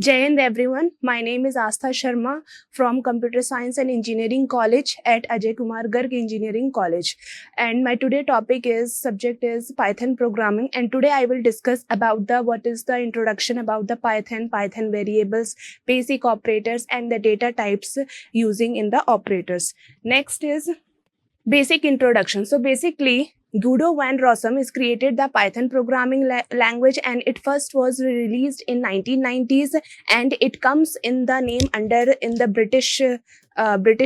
Jai Hind everyone. My name is Aastha Sharma from Computer Science and Engineering College at Akgec Engineering College. And my today subject is Python programming. And today I will discuss about what is the introduction about the Python variables, basic operators and the data types using in the operators. Next is basic introduction. So basically, Guido van Rossum is created the Python programming language, and it first was released in 1990s, and it comes in the name under in the British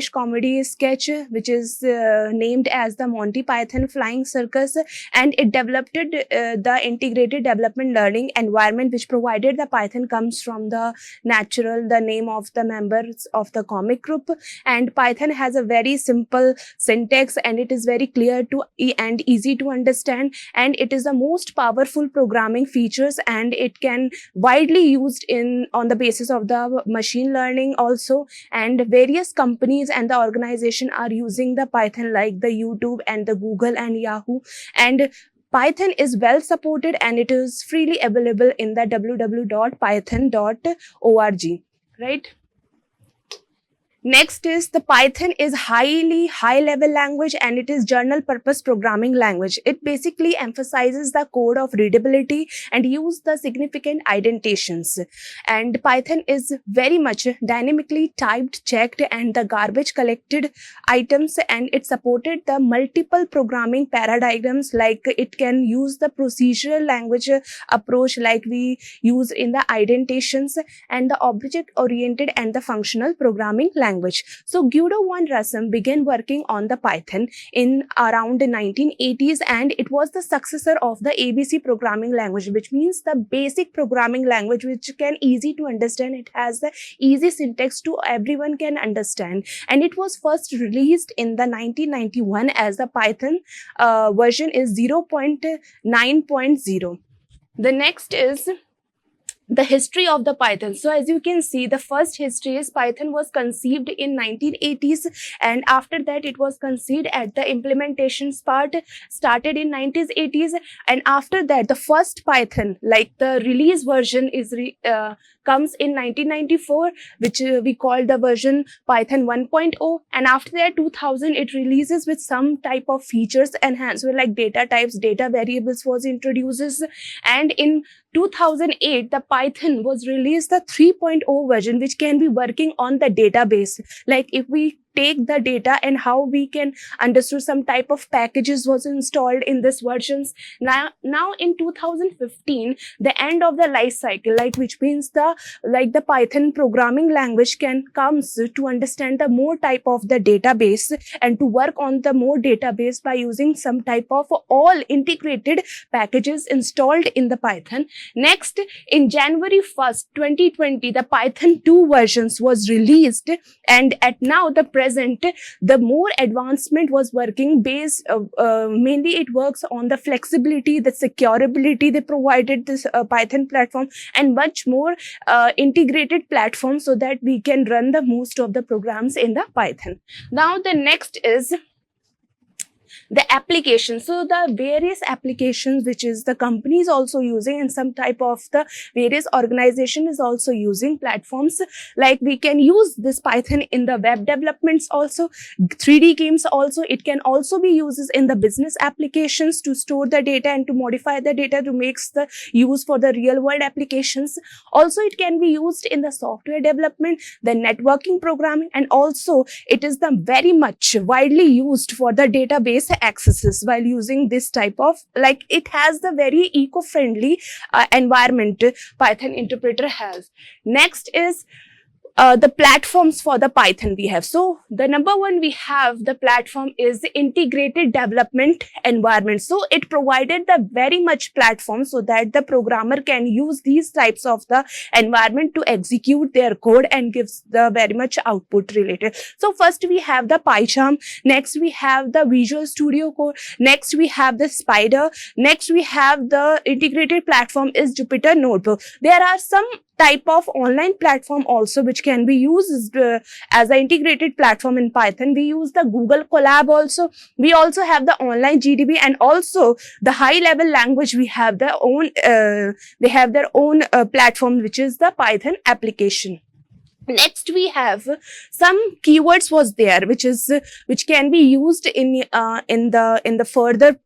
comedy sketch, which is named as the Monty Python Flying Circus, and it developed the integrated development learning environment, which provided the Python comes from the name of the members of the comic group, and Python has a very simple syntax, and it is very clear to and easy to understand, and it is the most powerful programming features, and it can widely used on the basis of the machine learning also, and various companies and the organization are using the Python like the YouTube and the Google and Yahoo, and Python is well supported and it is freely available in the www.python.org, right? Next is the Python is high level language, and it is general purpose programming language. It basically emphasizes the code of readability and use the significant indentations. And Python is very much dynamically typed, checked, and the garbage collected items, and it supported the multiple programming paradigms, like it can use the procedural language approach like we use in the indentations, and the object oriented and the functional programming language. So Guido van Rossum began working on the Python in around the 1980s, and it was the successor of the ABC programming language, which means the basic programming language which can easy to understand. It has the easy syntax to everyone can understand, and it was first released in the 1991 as the Python version is 0.9.0. The next is the history of the Python. So as you can see, the first history is Python was conceived in 1980s, and after that it was conceived at the implementations part started in 1980s, and after that the first Python like the release version is comes in 1994, which we call the version Python 1.0, and after that 2000 it releases with some type of features enhancement like data types, data variables was introduces, and in 2008 the Python was released the 3.0 version, which can be working on the database, like if we take the data and how we can understand some type of packages was installed in this versions. Now in 2015, the end of the life cycle, like which means the Python programming language can comes to understand the more type of the database and to work on the more database by using some type of all integrated packages installed in the Python. Next, in January 1st, 2020, the Python 2 versions was released, and at now the the more advancement was working based mainly it works on the flexibility, the securability they provided this Python platform, and much more integrated platform so that we can run the most of the programs in the Python. Now the next is the application. So the various applications which is the companies also using, and some type of the various organization is also using platforms, like we can use this Python in the web developments also, 3D games also. It can also be used in the business applications to store the data and to modify the data to make the use for the real world applications. Also it can be used in the software development, the networking programming, and also it is the very much widely used for the database accesses while using this type of, like it has the very eco-friendly environment Python interpreter has. Next is the platforms for the Python we have. So the number one we have the platform is the integrated development environment. So it provided the very much platform so that the programmer can use these types of the environment to execute their code and gives the very much output related. So first we have the PyCharm, next we have the Visual Studio Code, next we have the Spider, next we have the integrated platform is Jupyter Notebook. There are some type of online platform also which can be used as an integrated platform in Python. We use the Google Colab also. We also have the online GDB, and also the high level language, we have their own they have their own platform, which is the Python application. Next, we have some keywords was there, which can be used in the further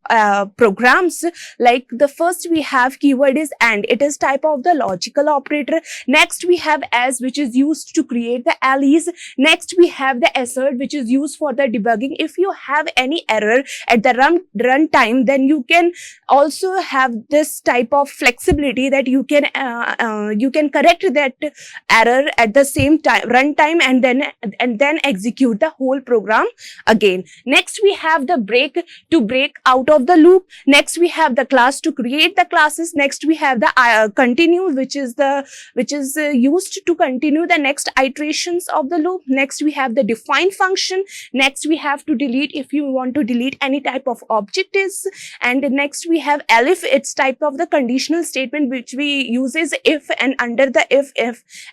programs. Like the first we have keyword is and. It is type of the logical operator. Next we have as, which is used to create the alleys. Next we have the assert, which is used for the debugging. If you have any error at the run time, then you can also have this type of flexibility that you can correct that error at the same time runtime, and then execute the whole program again. Next we have the break, to break out of the loop. Next we have the class, to create the classes. Next we have the continue, which is used to continue the next iterations of the loop. Next we have the define function. Next we have to delete, if you want to delete any type of object is. And next we have elif. It's type of the conditional statement which we uses if, and under the if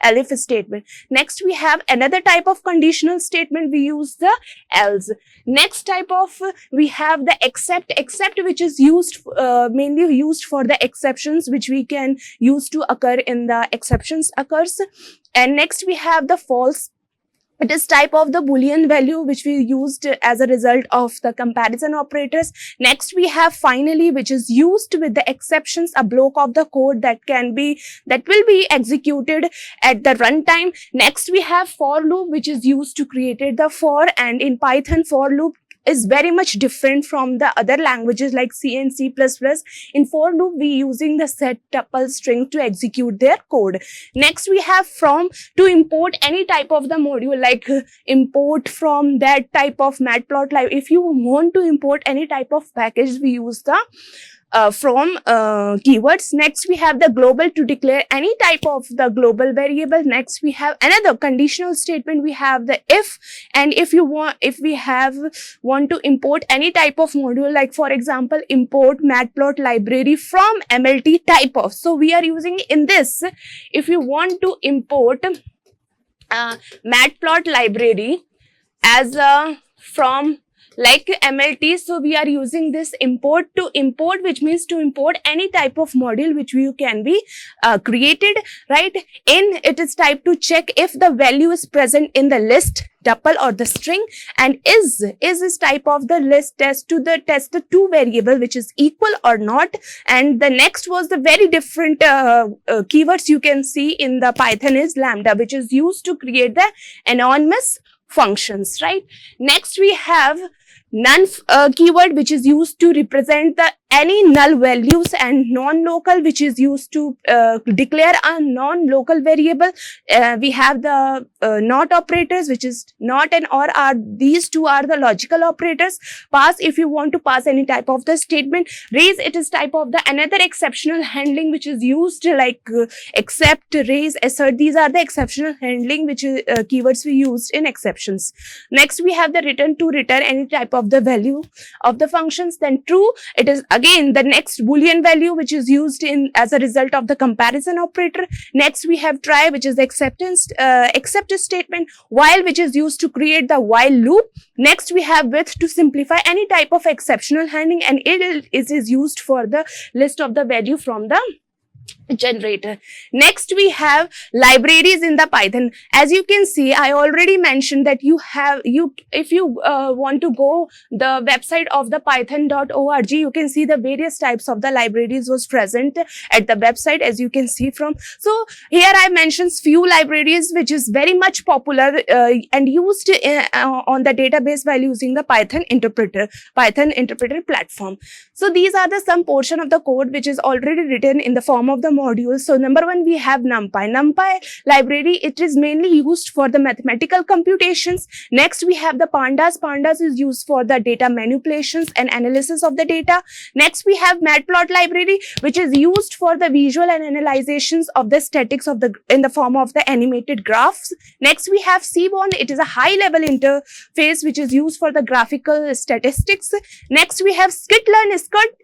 elif statement. Next we have another type of conditional statement, we use the else. Next type of we have the except, which is used mainly used for the exceptions which we can use to occur in the exceptions occurs. And next we have the false. It is type of the Boolean value which we used as a result of the comparison operators. Next we have finally, which is used with the exceptions, a block of the code that will be executed at the runtime. Next we have for loop, which is used to create the for, and in Python for loop is very much different from the other languages like C and C++. In for loop, we using the set tuple string to execute their code. Next, we have from, to import any type of the module, like import from that type of matplotlib. If you want to import any type of package, we use the from keywords. Next we have the global, to declare any type of the global variable. Next we have another conditional statement, we have the if, and if we want to import any type of module, like for example import matplot library from mlt type of, so we are using in this. If you want to import matplot library as from like MLT, so we are using this import, to import, which means to import any type of module which you can be created, right? In it is type to check if the value is present in the list, tuple or the string, and is type of the list test the two variable which is equal or not. And the next was the very different keywords you can see in the Python is lambda, which is used to create the anonymous functions, right? Next we have none keyword, which is used to represent the any null values, and non-local, which is used to declare a non-local variable. We have the not operators, which is not and or are, these two are the logical operators. Pass, if you want to pass any type of the statement. Raise, it is type of the another exceptional handling which is used, like except, raise, assert. These are the exceptional handling which is keywords we used in exceptions. Next we have the return, to return any type of the value of the functions. Then true, it is again the next Boolean value which is used in as a result of the comparison operator. Next we have try, which is the accept statement. While, which is used to create the while loop. Next we have with, to simplify any type of exceptional handling, and it is used for the list of the value from the generator. Next we have libraries in the Python. As you can see, I already mentioned that if you want to go the website of the python.org, you can see the various types of the libraries was present at the website, as you can see from. So here I mentioned few libraries which is very much popular and used on the database while using the Python interpreter platform. So these are the some portion of the code which is already written in the form of the modules. So number one, we have NumPy. NumPy library, it is mainly used for the mathematical computations. Next, we have the Pandas. Pandas is used for the data manipulations and analysis of the data. Next, we have Matplot library, which is used for the visual and analyzations of the statics of the in the form of the animated graphs. Next, we have Seaborn. It is a high-level interface which is used for the graphical statistics. Next, we have Skitlearn.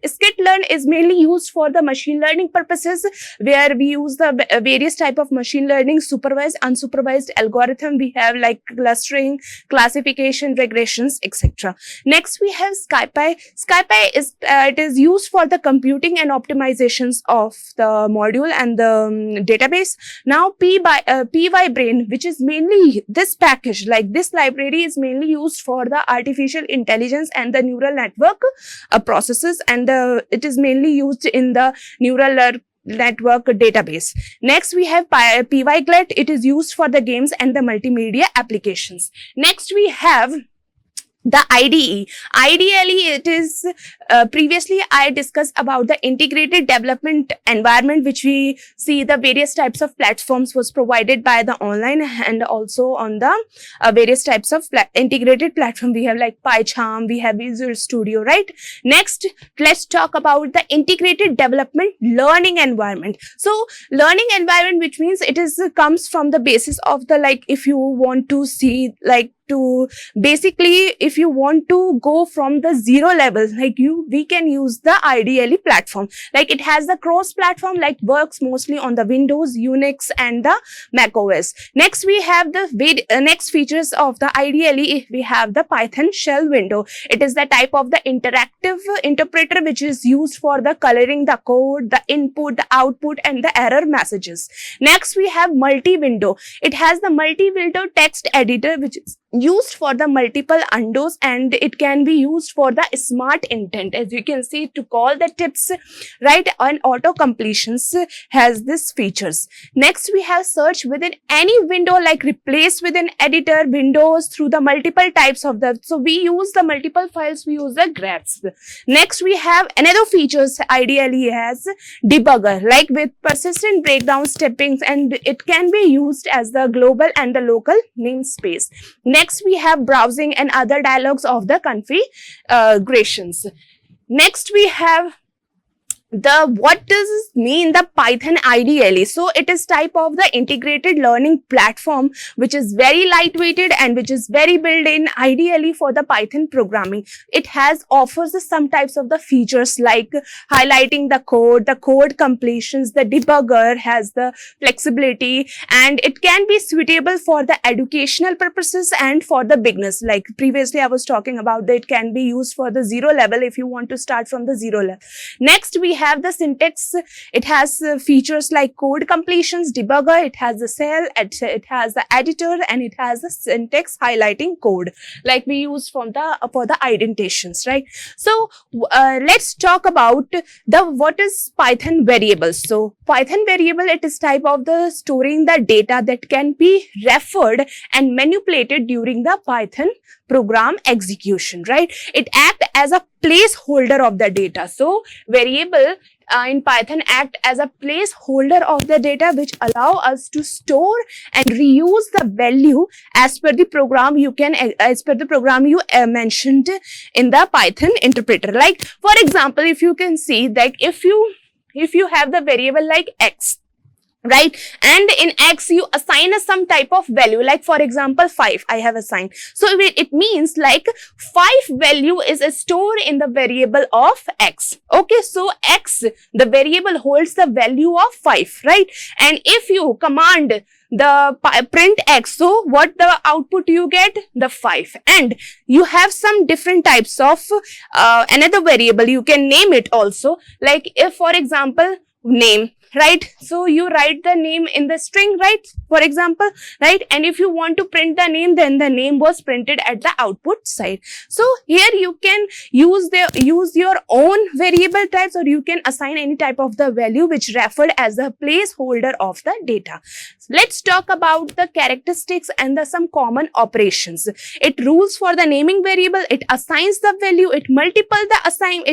Skitlearn is mainly used for the machine learning purposes. where we use the various type of machine learning, supervised, unsupervised algorithm. We have like clustering, classification, regressions, etc. Next we have SciPy. SciPy is it is used for the computing and optimizations of the module and the database. Now PyBrain, which is mainly this package, like this library is mainly used for the artificial intelligence and the neural network processes, and it is mainly used in the neural network database. Next we have PyGlet. It is used for the games and the multimedia applications. Next we have the IDE. Ideally, it is previously I discussed about the integrated development environment, which we see the various types of platforms was provided by the online, and also on the various types of integrated platform. We have like PyCharm, we have Visual Studio, right? Next, let's talk about the integrated development learning environment. So learning environment, which means it is comes from the basis of the, like, if you want to see, like, to basically if you want to go from the zero level, like we can use the IDE platform. Like it has the cross platform, like works mostly on the Windows, Unix and the Mac OS. Next we have the next features of the IDE. We have the Python shell window. It is the type of the interactive interpreter which is used for the coloring the code, the input, the output and the error messages. Next we have multi-window. It has the multi-window text editor which is used for the multiple undos, and it can be used for the smart intent, as you can see, to call the tips, right? And auto completions has these features. Next we have search within any window, like replace within editor windows through the multiple types of the, so we use the multiple files, we use the graphs. Next we have another features ideally has debugger, like with persistent breakdown steppings, and it can be used as the global and the local namespace. Next we have browsing and other dialogues of the configurations. Next we have what does this mean, the Python IDE. So it is type of the integrated learning platform which is very lightweighted and which is very built-in ideally for the Python programming. It offers some types of the features like highlighting the code completions, the debugger has the flexibility, and it can be suitable for the educational purposes and for the beginners. Like previously I was talking about that it can be used for the zero level if you want to start from the zero level. Next we have the syntax. It has features like code completions, debugger, it has the cell, it has the editor, and it has the syntax highlighting code like we use for the indentations, right? So let's talk about what is Python variables. So Python variable, it is type of the storing the data that can be referred and manipulated during the Python program execution, right? It acts as a placeholder of the data. So variable in Python act as a placeholder of the data which allow us to store and reuse the value as per the program you mentioned in the Python interpreter. Like for example, if you can see that if you have the variable like x, right, and in x you assign some type of value, like for example 5 I have assigned. So it means like 5 value is stored in the variable of x. Okay, so x, the variable holds the value of 5, right? And if you command the print x, so what the output you get? The 5. And you have some different types of another variable, you can name it also, like if for example name, right? So you write the name in the string, right? For example, right? And if you want to print the name, then the name was printed at the output side. So here you can use your own variable types, or you can assign any type of the value which referred as a placeholder of the data. Let's talk about the characteristics and some common operations. It rules for the naming variable, it assigns the value, it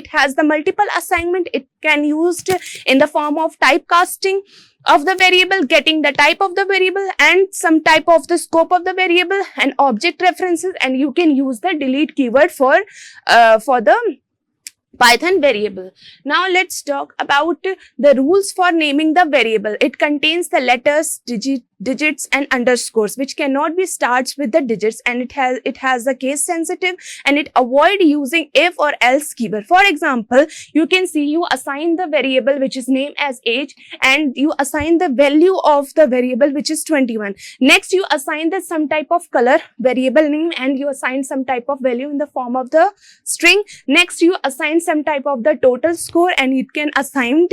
has the multiple assignment, it can used in the form of typecasting of the variable, getting the type of the variable and some type of the scope of the variable and object references, and you can use the delete keyword for the Python variable. Now let's talk about the rules for naming the variable. It contains the letters, digits and underscores, which cannot be starts with the digits, and it has a case sensitive, and it avoid using if or else keyword. For example, you can see you assign the variable which is named as age, and you assign the value of the variable which is 21. Next, you assign the some type of color variable name, and you assign some type of value in the form of the string. Next, you assign some type of the total score, and it can assigned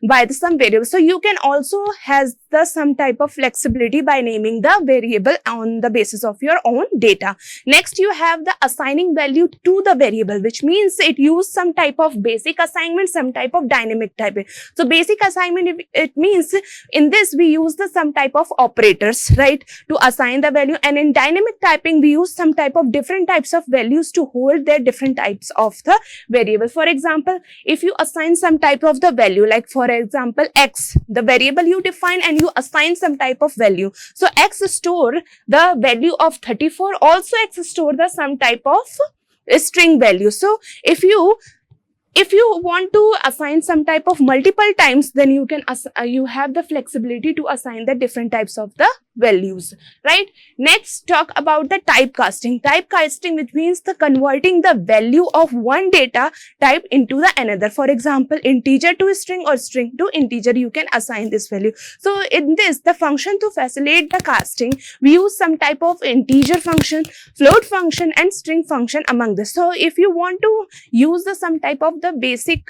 by the some variable. So you can also has the some type of flexibility by naming the variable on the basis of your own data. Next, you have the assigning value to the variable, which means it use some type of basic assignment, some type of dynamic typing. So basic assignment, it means in this we use the some type of operators, right, to assign the value, and in dynamic typing we use some type of different types of values to hold their different types of the variable. For example, if you assign some type of the value, like for example x, the variable you define, and you assign some type of value. So x store the value of 34, also x store the some type of string value. So if you want to assign some type of multiple times, then you can you have the flexibility to assign the different types of the values, right? Next, talk about the typecasting. Typecasting, which means the converting the value of one data type into the another. For example, integer to string or string to integer, you can assign this value. So in this, the function to facilitate the casting, we use some type of integer function, float function, and string function among this. So if you want to use the some type of the basic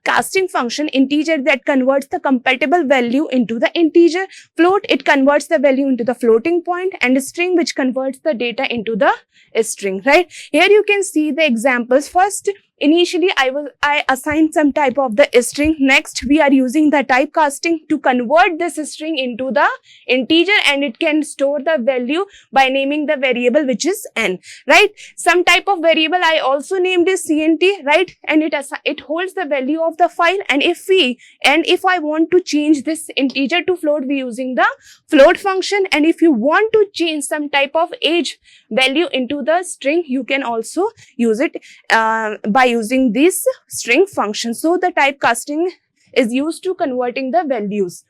casting function, integer, that converts the compatible value into the integer, float, it converts the value into the floating point, and string, which converts the data into the string, right? Here you can see the examples. First, initially I assigned some type of the string. Next, we are using the typecasting to convert this string into the integer, and it can store the value by naming the variable which is n, right? Some type of variable I also named is cnt, right? And it holds the value of the file, and if I want to change this integer to float, we using the float function. And if you want to change some type of age value into the string, you can also use it by using this string function. So the typecasting is used to converting the values.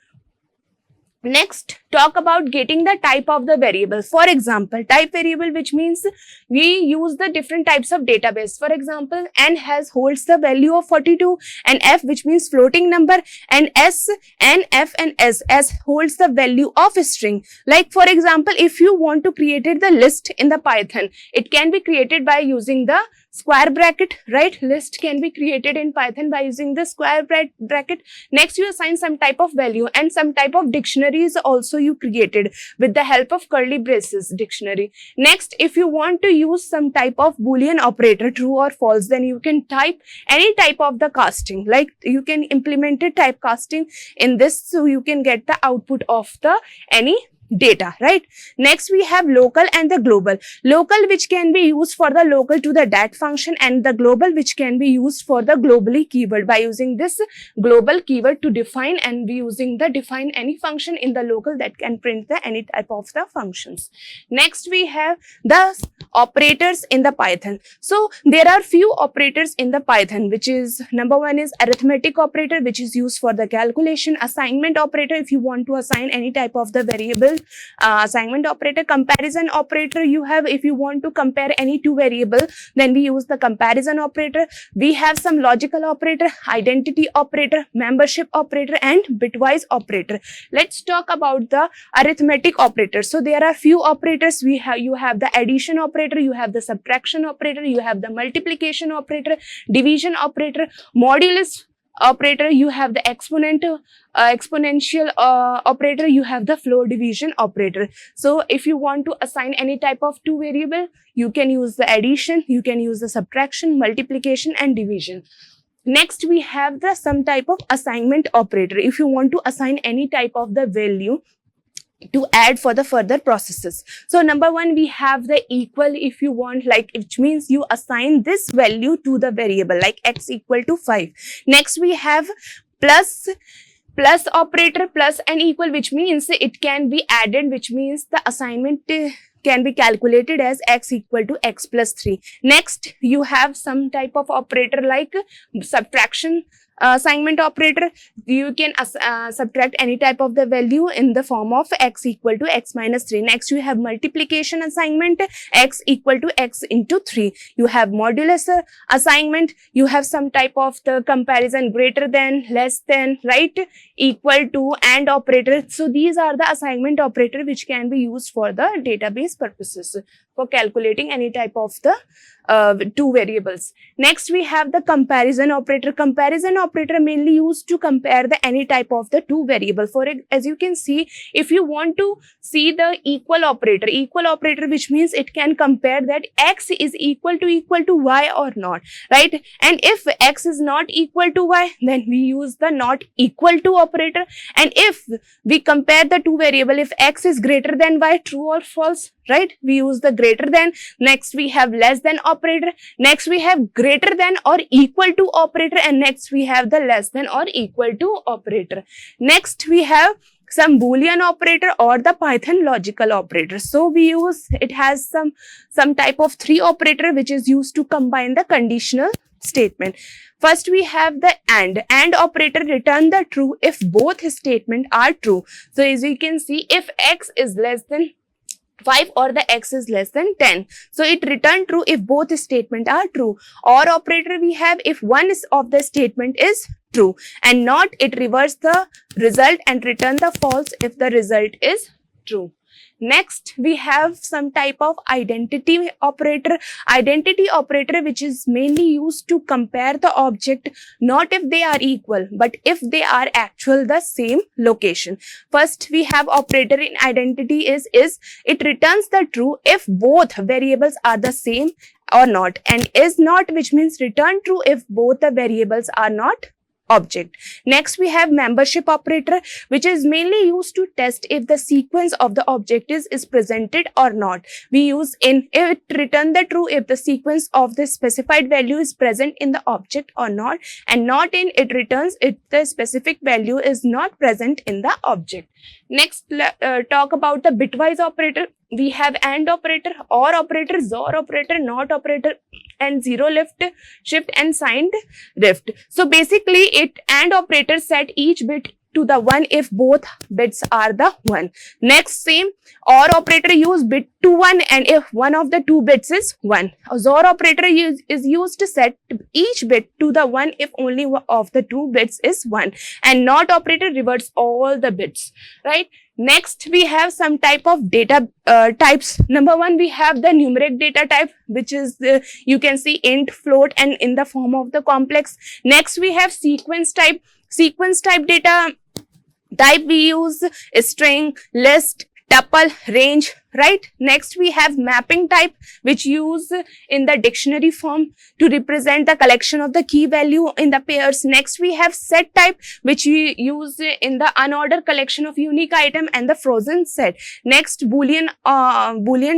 Next, talk about getting the type of the variable. For example, type variable, which means we use the different types of database. For example, n holds the value of 42, and f, which means floating number, and s, n, f, and s holds the value of a string. Like for example, if you want to create the list in the Python, it can be created by using the square bracket, right? List can be created in Python by using the square bracket. Next, you assign some type of value, and some type of dictionaries also you created with the help of curly braces dictionary. Next, if you want to use some type of boolean operator, true or false, then you can type any type of the casting, like you can implement a typecasting in this, so you can get the output of the any data, right? Next, we have local and the global. Local, which can be used for the local to the dat function, and the global, which can be used for the globally keyword by using this global keyword to define, and be using the define any function in the local that can print the any type of the functions. Next, we have the operators in the Python. So there are few operators in the Python, which is number one is arithmetic operator, which is used for the calculation. Assignment operator, if you want to assign any type of the variable. Assignment operator. Comparison operator, you have if you want to compare any two variable, then we use the comparison operator. We have some logical operator, identity operator, membership operator, and bitwise operator. Let's talk about the arithmetic operator. So there are few operators. You have the addition operator, you have the subtraction operator, you have the multiplication operator, division operator, modulus operator, you have the exponential operator, you have the floor division operator. So if you want to assign any type of two variable, you can use the addition, you can use the subtraction, multiplication, and division. Next, we have the some type of assignment operator. If you want to assign any type of the value to add for the further processes. So number one, we have the equal, if you want, like, which means you assign this value to the variable, like x equal to 5. Next, we have plus operator, plus and equal, which means it can be added, which means the assignment can be calculated as x equal to x plus 3. Next, you have some type of operator like subtraction assignment operator, you can subtract any type of the value in the form of x equal to x minus 3. Next, you have multiplication assignment, x equal to x into 3. You have modulus assignment, you have some type of the comparison, greater than, less than, right, equal to, and operator. So these are the assignment operator which can be used for the database purposes, for calculating any type of the two variables. Next, we have the comparison operator. Comparison operator mainly used to compare the any type of the two variable. For as you can see, if you want to see the equal operator, which means it can compare that x is equal to y or not, right? And if x is not equal to y, then we use the not equal to operator. And if we compare the two variable, if x is greater than y, true or false, right, we use the greater than. Next, we have less than operator. Next, we have greater than or equal to operator, and next we have the less than or equal to operator. Next, we have some Boolean operator or the Python logical operator. So we use, it has some type of three operator which is used to combine the conditional statement. First, we have the and operator return the true if both statement are true. So as you can see, if x is less than 5 or the x is less than 10. So it return true if both statement are true. Or operator we have if one of the statement is true, and not, it reverse the result and return the false if the result is true. Next, we have some type of identity operator. Identity operator which is mainly used to compare the object not if they are equal, but if they are actual the same location. First, we have operator in identity is it returns the true if both variables are the same or not, and is not, which means return true if both the variables are not object. Next, we have membership operator which is mainly used to test if the sequence of the object is presented or not. We use in, it return the true if the sequence of the specified value is present in the object or not, and not in, it returns if the specific value is not present in the object. Next, talk about the bitwise operator. We have AND operator, OR operator, XOR operator, NOT operator, and zero lift, shift, and signed rift. So basically, it AND operator set each bit to the 1 if both bits are the 1. Next, same OR operator use bit to 1 and if one of the two bits is 1. XOR operator is used to set each bit to the 1 if only one of the two bits is 1. And NOT operator reverts all the bits, right? Next, we have some type of data types. Number one, we have the numeric data type, which is you can see int, float, and in the form of the complex. Next, we have sequence type. Sequence type data type we use string, list, tuple, range, right? Next, we have mapping type, which use in the dictionary form to represent the collection of the key value in the pairs. Next, we have set type, which we use in the unordered collection of unique item and the frozen set. Next, Boolean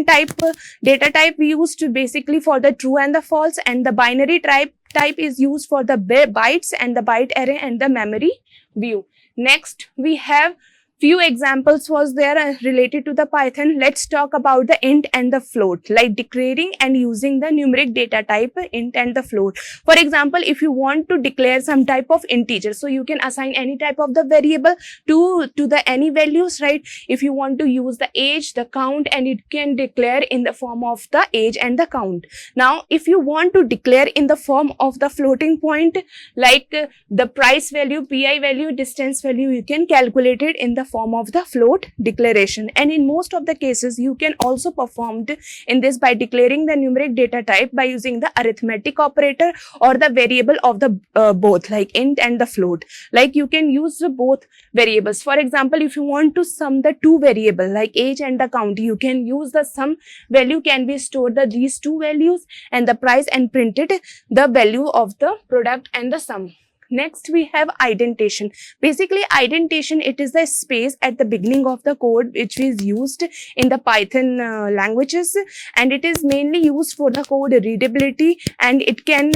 type data type we use to basically for the true and the false, and the binary type is used for the bytes and the byte array and the memory view. Next, we have few examples was there related to the Python. Let's talk about the int and the float, like declaring and using the numeric data type int and the float. For example, if you want to declare some type of integer, so you can assign any type of the variable to the any values, right? If you want to use the age, the count, and it can declare in the form of the age and the count. Now, if you want to declare in the form of the floating point, like the price value, pi value, distance value, you can calculate it in the form of the float declaration. And in most of the cases, you can also perform in this by declaring the numeric data type by using the arithmetic operator or the variable of the both, like int and the float. Like you can use both variables. For example, if you want to sum the two variable like age and the count, you can use the sum value can be stored these two values and the price and printed the value of the product and the sum. Next, we have indentation. Basically, indentation, it is the space at the beginning of the code which is used in the Python languages, and it is mainly used for the code readability, and it can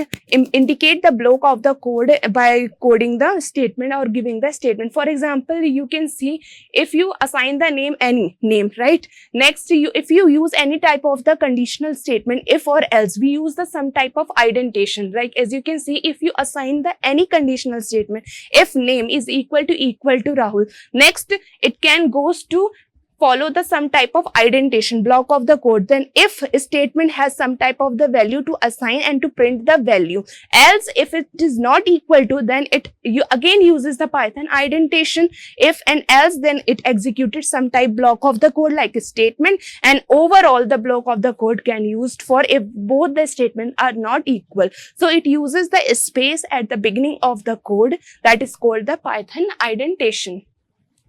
indicate the block of the code by coding the statement or giving the statement. For example, you can see if you assign the name any name, right? Next, if you use any type of the conditional statement, if or else, we use the some type of indentation. Like as you can see, if you assign the any conditional conditional statement. If name is equal to Rahul, next it can goes to follow the some type of indentation block of the code. Then if statement has some type of the value to assign and to print the value. Else if it is not equal to, then it again uses the Python indentation. If and else, then it executed some type block of the code like a statement, and overall the block of the code can used for if both the statements are not equal. So it uses the space at the beginning of the code, that is called the Python indentation.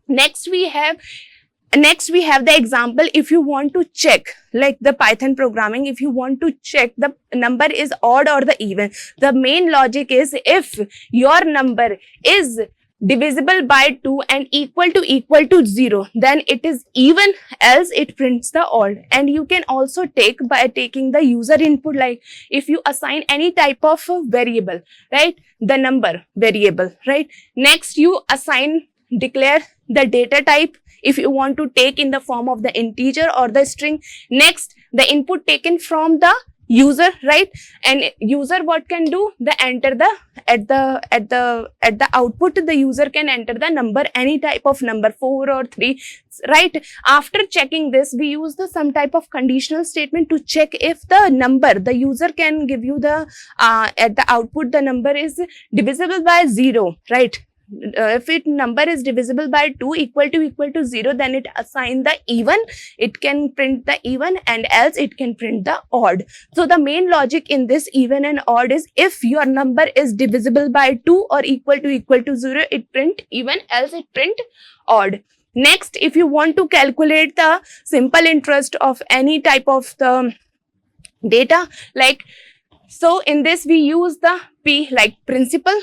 Next we have the example. If you want to check, like the Python programming, if you want to check the number is odd or the even, the main logic is if your number is divisible by 2 and equal to 0, then it is even, else it prints the odd. And you can also take by taking the user input, like if you assign any type of variable, right, the number variable, right, next you declare the data type if you want to take in the form of the integer or the string. Next, the input taken from the user, right, and user what can do, the enter the at the output the user can enter the number, any type of number, 4 or 3, right. After checking this, we use the some type of conditional statement to check if the number, the user can give you the at the output the number is divisible by 0, right. If it number is divisible by 2 equal to 0, then it assign the even, it can print the even, and else it can print the odd. So the main logic in this even and odd is if your number is divisible by 2 or equal to 0, it print even, else it print odd. Next, if you want to calculate the simple interest of any type of the data, like, so in this we use the P like principal.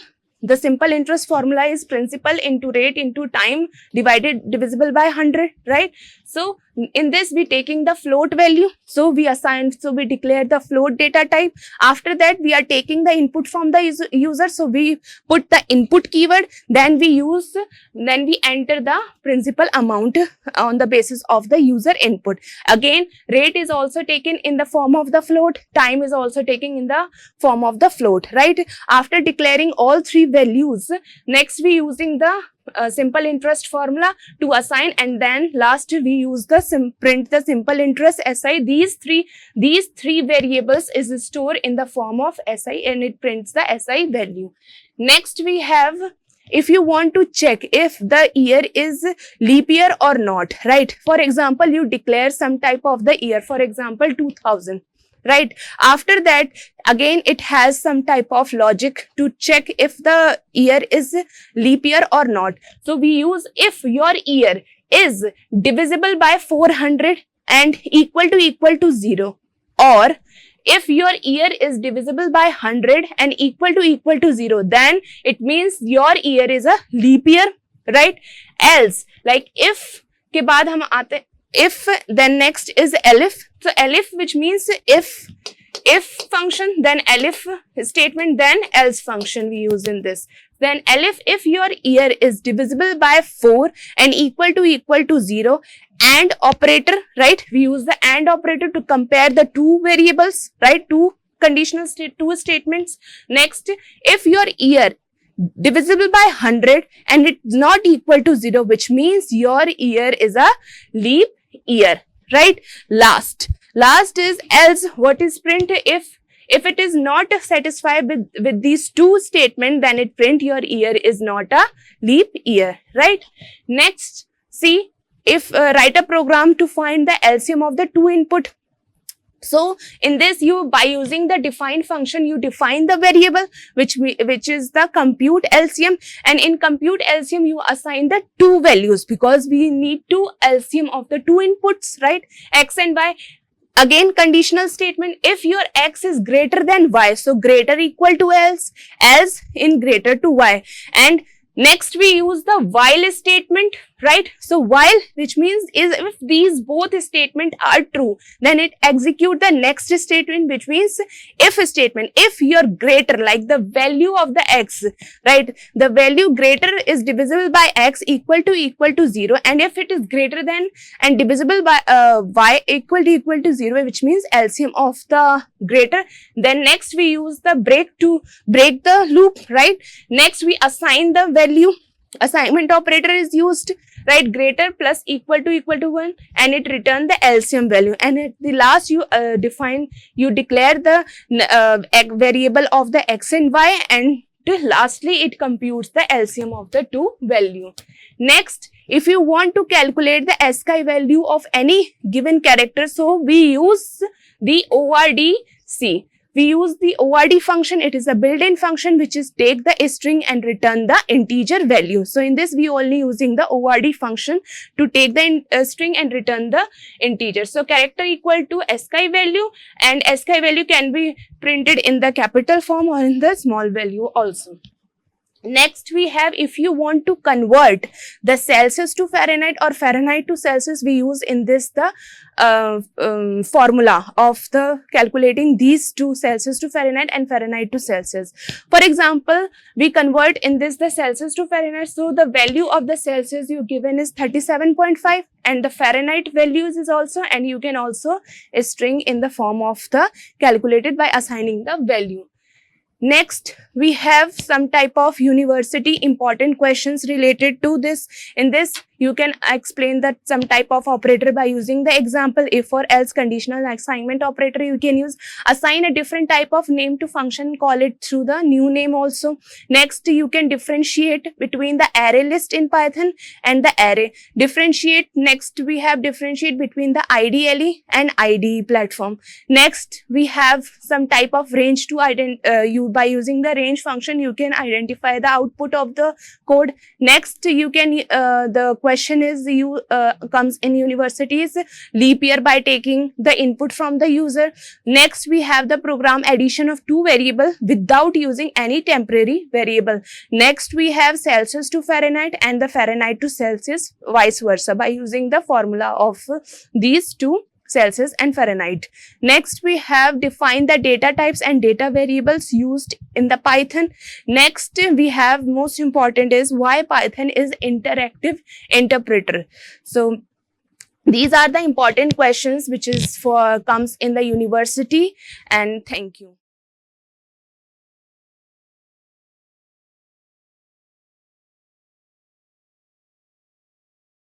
The simple interest formula is principal into rate into time divisible by 100, right. So in this we taking the float value, so we declare the float data type. After that we are taking the input from the user, so we put the input keyword, then we enter the principal amount on the basis of the user input. Again, rate is also taken in the form of the float, time is also taken in the form of the float, right. After declaring all three values, next we using the simple interest formula to assign, and then last we use the print the simple interest SI. These three variables is stored in the form of SI, and it prints the SI value. Next we have, if you want to check if the year is leap year or not, right. For example, you declare some type of the year, for example 2000, right. After that, again it has some type of logic to check if the year is leap year or not. So we use if your year is divisible by 400 and equal to 0, or if your year is divisible by 100 and equal to 0, then it means your year is a leap year, right. Else, like if के बाद हम आते, if, then next is elif. So elif, which means if function, then elif statement, then else function we use in this. Then elif, if your year is divisible by 4 and equal to 0, and operator, right, we use the and operator to compare the two variables, right, two statements. Next, if your year divisible by 100 and it's not equal to 0, which means your year is a leap year, right. Last is else. What is print? If it is not satisfied with these two statements, then it print your year is not a leap year, right. Next, see, if write a program to find the LCM of the two input. So in this, you by using the define function, you define the variable which is the compute LCM, and in compute LCM you assign the two values because we need to LCM of the two inputs, right, x and y. Again, conditional statement, if your x is greater than y, so greater equal to else in greater to y. And next we use the while statement, right? So while, which means is if these both statements are true, then it execute the next statement, which means if statement. If you're greater, like the value of the x, right, the value greater is divisible by x equal to 0, and if it is greater than and divisible by y equal to 0, which means LCM of the greater, then next we use the break to break the loop, right? Next we assign the value, assignment operator is used, right? Greater plus equal to 1, and it return the LCM value, and at the last you declare the variable of the x and y, and lastly it computes the LCM of the two value. Next, if you want to calculate the ASCII value of any given character, so we use the ORDC. We use the ORD function. It is a built-in function which is take the string and return the integer value. So in this we only using the ORD function to take the string and return the integer. So character equal to ASCII value, and ASCII value can be printed in the capital form or in the small value also. Next we have, if you want to convert the Celsius to Fahrenheit or Fahrenheit to Celsius, we use in this the formula of the calculating these two, Celsius to Fahrenheit and Fahrenheit to Celsius. For example, we convert in this the Celsius to Fahrenheit, so the value of the Celsius you given is 37.5, and the Fahrenheit values is also, and you can also string in the form of the calculated by assigning the value. Next, we have some type of university important questions related to this. In this, you can explain that some type of operator by using the example if or else conditional assignment operator. You can use assign a different type of name to function, call it through the new name also. Next, you can differentiate between the array list in Python and the array. Differentiate, next we have differentiate between the IDLE and IDE platform. Next, we have some type of range to by using the range function, you can identify the output of the code. Next, you can the question is comes in universities leap year by taking the input from the user. Next, we have the program addition of two variables without using any temporary variable. Next, we have Celsius to Fahrenheit and the Fahrenheit to Celsius, vice versa, by using the formula of these two, Celsius and Fahrenheit. Next, we have defined the data types and data variables used in the Python. Next, we have most important is why Python is interactive interpreter. So these are the important questions which is for comes in the university, and thank you.